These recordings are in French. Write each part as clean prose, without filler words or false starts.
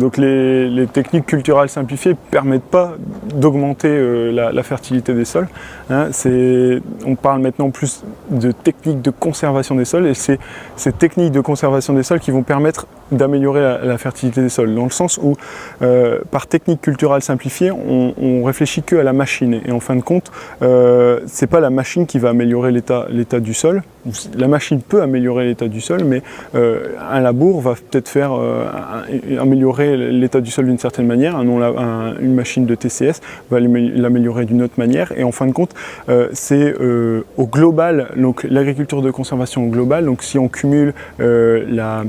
Donc les techniques culturales simplifiées ne permettent pas d'augmenter la fertilité des sols. Hein. On parle maintenant plus de techniques de conservation des sols, et c'est ces techniques de conservation des sols qui vont permettre d'améliorer la fertilité des sols, dans le sens où par technique culturale simplifiée, on réfléchit que à la machine, et en fin de compte, c'est pas la machine qui va améliorer l'état du sol. La machine peut améliorer l'état du sol, mais un labour va peut-être faire améliorer l'état du sol d'une certaine manière, une machine de TCS va l'améliorer d'une autre manière, et en fin de compte, c'est au global, donc l'agriculture de conservation au global, donc si on cumule la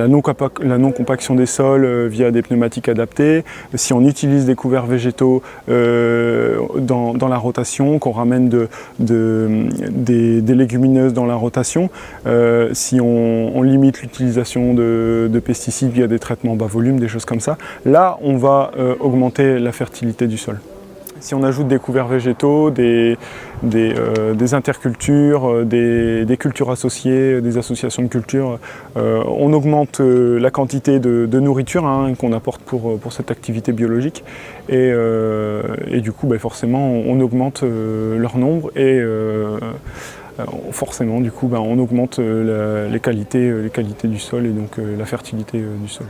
non-compaction des sols via des pneumatiques adaptés, si on utilise des couverts végétaux dans la rotation, qu'on ramène des légumineuses dans la rotation, si on limite l'utilisation de pesticides via des traitements bas volume, des choses comme ça, là on va augmenter la fertilité du sol. Si on ajoute des couverts végétaux, des intercultures, des cultures associées, des associations de cultures, on augmente la quantité de nourriture qu'on apporte pour cette activité biologique, et du coup forcément on augmente leur nombre, et forcément du coup on augmente les qualités du sol, et donc la fertilité du sol.